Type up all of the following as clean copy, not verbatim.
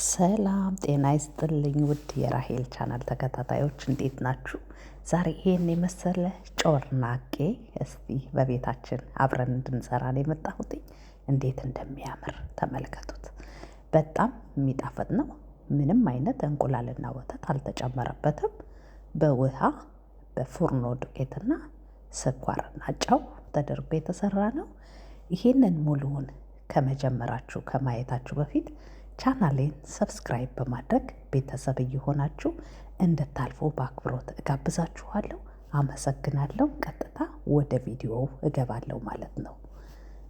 ሰላም ጤና ይስጥልኝ ውድ የራሄል ቻናል ተከታታዮች እንዴት ናችሁ? ዛሬ ይሄን የመሰለ ጮርናቄ እስቲ በቤታችን አብረን እንድንሰራ ነው የመጣሁት። እንዴት እንደሚያምር ተመልከቱት። በጣም የሚጣፍጥ ነው። ምንም አይነት እንቁላልና ወተት አልተጨመረበትም። በውሃ በፉርኖ ዱቄትና ስኳርና ጨው ተደርጎ የተሰራ ነው። ይሄንን ሙሉውን ከመጀመራችሁ ከማየታችሁ በፊት ቻናሌን ሰብስክራይብ በማድረግ ቤተሰብ እየሆናችሁ እንድታልፉ በአክብሮት እጋብዛችኋለሁ። አመሰግናለሁ። ቀጥታ ወደ ቪዲዮው እገባለሁ ማለት ነው።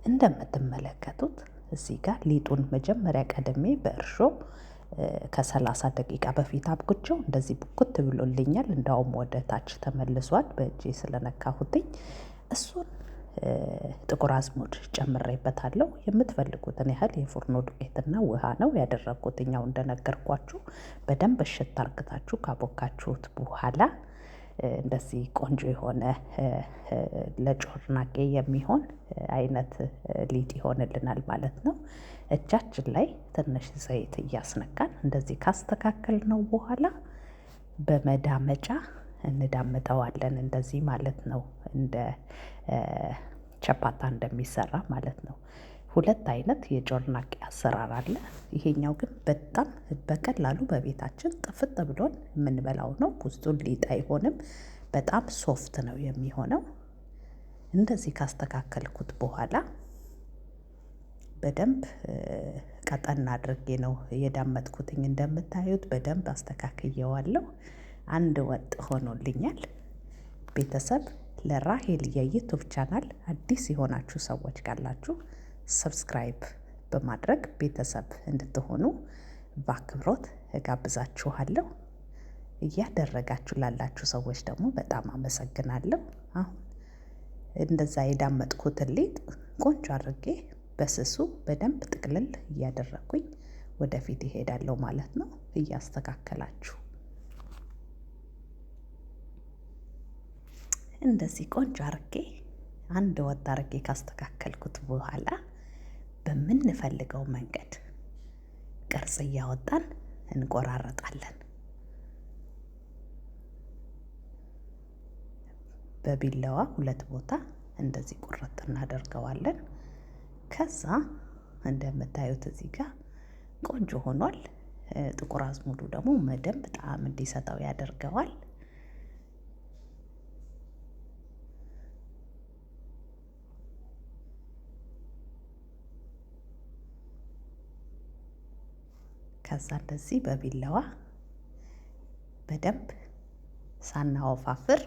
እንደምትመለከቱት እዚህ ጋር ሊጡን መጀመሪያ ቀድሜ በእርሾ ከ30 ደቂቃ በፊት አብኩቼው እንደዚህ ቡኩት ብሎልኛል። እንዳውም ወደ ታች ተመልሷል በእጄ ስለነካሁትኝ እሱን ጥቁር አዝሙድ ጨምሬበታለሁ። የምትፈልጉትን ያህል የፉርኖ ዱቄትና ውሃ ነው ያደረኩት። እኛው እንደነገርኳችሁ በደንብ እሽት አርግታችሁ ካቦካችሁት በኋላ እንደዚህ ቆንጆ የሆነ ለጮርናቄ የሚሆን አይነት ሊጥ ይሆንልናል ማለት ነው። እጃችን ላይ ትንሽ ዘይት እያስነካን እንደዚህ ካስተካከልነው በኋላ በመዳመጫ እንዳምጠዋለን እንደዚህ ማለት ነው። እንደ ቸፓታ እንደሚሰራ ማለት ነው። ሁለት አይነት የጮርናቄ አሰራር አለ። ይሄኛው ግን በጣም በቀላሉ በቤታችን ጥፍጥ ብሎን የምንበላው ነው። ውስጡን ሊጥ አይሆንም። በጣም ሶፍት ነው የሚሆነው። እንደዚህ ካስተካከልኩት በኋላ በደንብ ቀጠን አድርጌ ነው የዳመጥኩትኝ። እንደምታዩት በደንብ አስተካክየዋለሁ። አንድ ወጥ ሆኖልኛል። ቤተሰብ ለራሄል የዩቲዩብ ቻናል አዲስ የሆናችሁ ሰዎች ካላችሁ ሰብስክራይብ በማድረግ ቤተሰብ እንድትሆኑ በአክብሮት እጋብዛችኋለሁ። እያደረጋችሁ ላላችሁ ሰዎች ደግሞ በጣም አመሰግናለሁ። አሁን እንደዛ የዳመጥኩትን ሊጥ ቆንጆ አድርጌ በስሱ በደንብ ጥቅልል እያደረኩኝ ወደፊት ይሄዳለሁ ማለት ነው። እያስተካከላችሁ እንደዚህ ቆንጆ አርጌ አንድ ወጥ አርጌ ካስተካከልኩት በኋላ በምንፈልገው መንገድ ቅርጽ እያወጣን እንቆራረጣለን። በቢላዋ ሁለት ቦታ እንደዚህ ቁርጥ እናደርገዋለን። ከዛ እንደምታዩት እዚህ ጋር ቆንጆ ሆኗል። ጥቁር አዝሙዱ ደግሞ በደንብ ጣዕም እንዲሰጠው ያደርገዋል። ከዛ እንደዚህ በቢላዋ በደንብ ሳናወፋፍር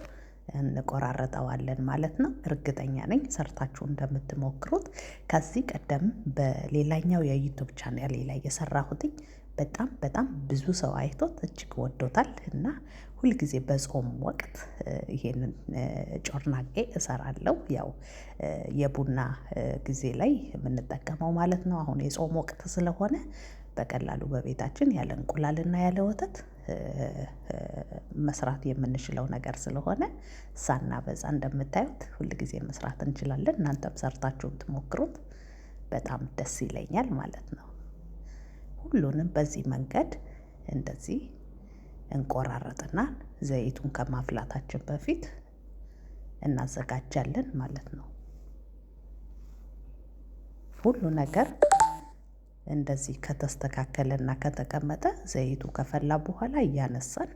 እንቆራረጠዋለን ማለት ነው። እርግጠኛ ነኝ ሰርታችሁ እንደምትሞክሩት። ከዚህ ቀደም በሌላኛው የዩቲዩብ ቻናሌ ላይ የሰራሁትኝ በጣም ብዙ ሰው አይቶት እጅግ ወዶታል እና ሁልጊዜ በጾም ወቅት ይሄንን ጮርናቄ እሰራለሁ። ያው የቡና ጊዜ ላይ የምንጠቀመው ማለት ነው። አሁን የጾም ወቅት ስለሆነ በቀላሉ በቤታችን ያለ እንቁላልና ያለ ወተት መስራት የምንችለው ነገር ስለሆነ ሳናበዛ እንደምታዩት ሁልጊዜ መስራት እንችላለን። እናንተም ሰርታችሁ ብትሞክሩት በጣም ደስ ይለኛል ማለት ነው። ሁሉንም በዚህ መንገድ እንደዚህ እንቆራረጥና ዘይቱን ከማፍላታችን በፊት እናዘጋጃለን ማለት ነው። ሁሉ ነገር እንደዚህ ከተስተካከለና ከተቀመጠ ዘይቱ ከፈላ በኋላ እያነሳን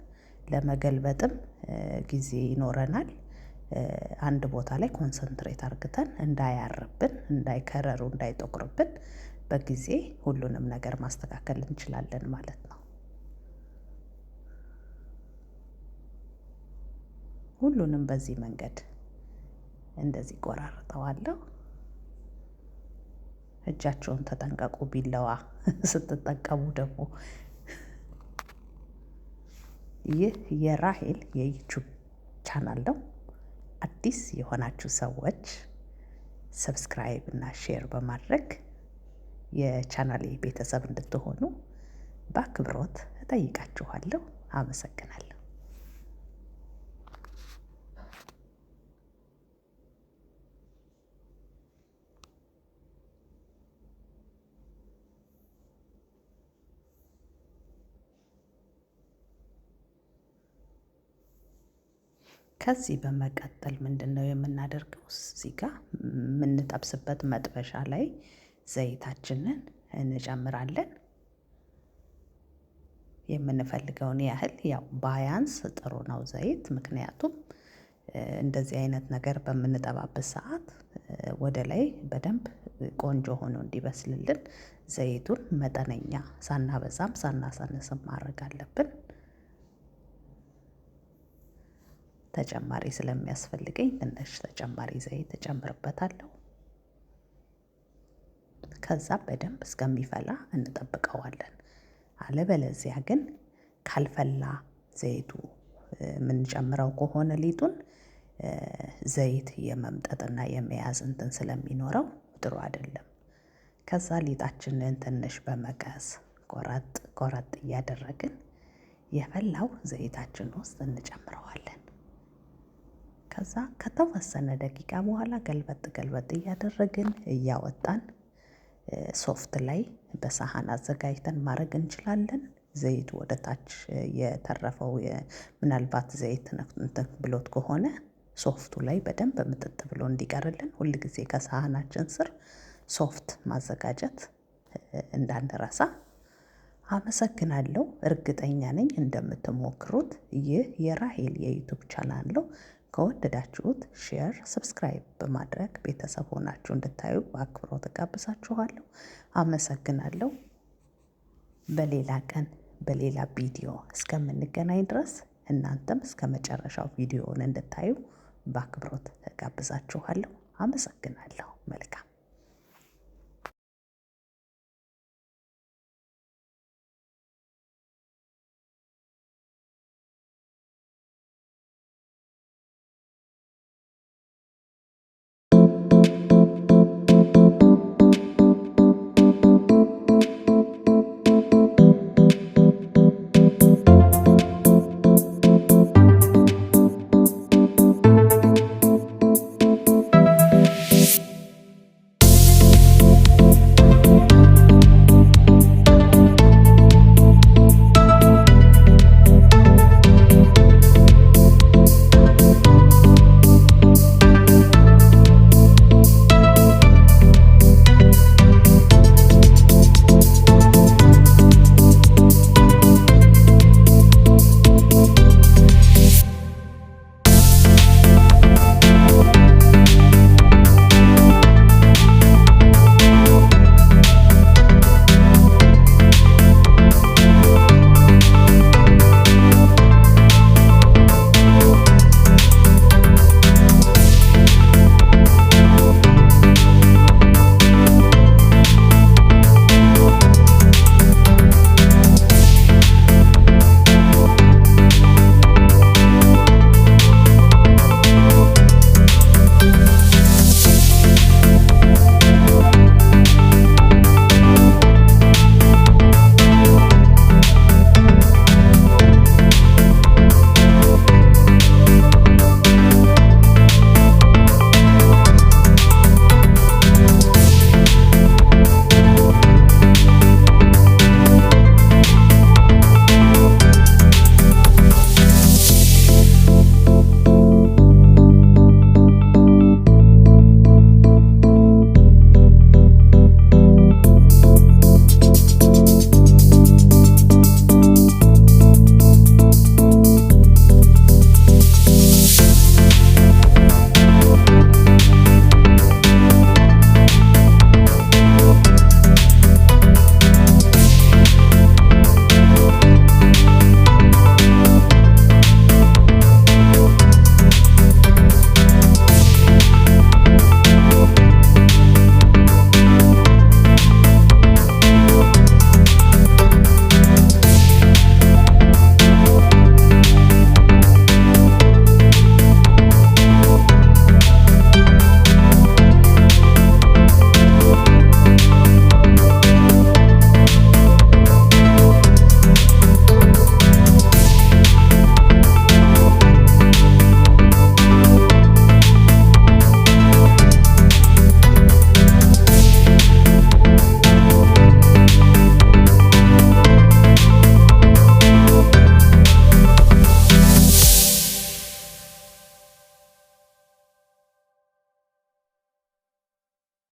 ለመገልበጥም ጊዜ ይኖረናል። አንድ ቦታ ላይ ኮንሰንትሬት አርግተን እንዳያርብን እንዳይከረሩ እንዳይጠቁርብን በጊዜ ሁሉንም ነገር ማስተካከል እንችላለን ማለት ነው። ሁሉንም በዚህ መንገድ እንደዚህ ቆራርጠዋለሁ። እጃቸውን ተጠንቀቁ ቢላዋ ስትጠቀሙ ደግሞ። ይህ የራሄል የዩቲዩብ ቻናል ነው። አዲስ የሆናችሁ ሰዎች ሰብስክራይብ እና ሼር በማድረግ የቻናሌ ቤተሰብ እንድትሆኑ በአክብሮት እጠይቃችኋለሁ። አመሰግናለሁ። ከዚህ በመቀጠል ምንድነው የምናደርገው? እዚህ ጋር የምንጠብስበት መጥበሻ ላይ ዘይታችንን እንጨምራለን። የምንፈልገውን ያህል ያው ባያንስ ጥሩ ነው ዘይት። ምክንያቱም እንደዚህ አይነት ነገር በምንጠባበት ሰዓት ወደ ላይ በደንብ ቆንጆ ሆኖ እንዲበስልልን ዘይቱን መጠነኛ ሳናበዛም ሳናሳንስም ማድረግ አለብን። ተጨማሪ ስለሚያስፈልገኝ ትንሽ ተጨማሪ ዘይት እጨምርበታለሁ። ከዛ በደንብ እስከሚፈላ እንጠብቀዋለን። አለበለዚያ ግን ካልፈላ ዘይቱ የምንጨምረው ከሆነ ሊጡን ዘይት የመምጠጥና የመያዝ እንትን ስለሚኖረው ጥሩ አይደለም። ከዛ ሊጣችንን ትንሽ በመቀስ ቆረጥ ቆረጥ እያደረግን የፈላው ዘይታችን ውስጥ እንጨምረዋለን። ከዛ ከተወሰነ ደቂቃ በኋላ ገልበጥ ገልበጥ እያደረግን እያወጣን ሶፍት ላይ በሳህን አዘጋጅተን ማድረግ እንችላለን። ዘይቱ ወደ ታች የተረፈው ምናልባት ዘይት እንትን ብሎት ከሆነ ሶፍቱ ላይ በደንብ ምጥጥ ብሎ እንዲቀርልን ሁል ጊዜ ከሳህናችን ስር ሶፍት ማዘጋጀት እንዳንረሳ። አመሰግናለሁ። እርግጠኛ ነኝ እንደምትሞክሩት። ይህ የራሄል የዩቲዩብ ቻናል ነው። ከወደዳችሁት ሼር፣ ሰብስክራይብ በማድረግ ቤተሰብ ሆናችሁ እንድታዩ በአክብሮት እጋብዛችኋለሁ። አመሰግናለሁ። በሌላ ቀን በሌላ ቪዲዮ እስከምንገናኝ ድረስ እናንተም እስከመጨረሻው ቪዲዮውን እንድታዩ በአክብሮት እጋብዛችኋለሁ። አመሰግናለሁ። መልካም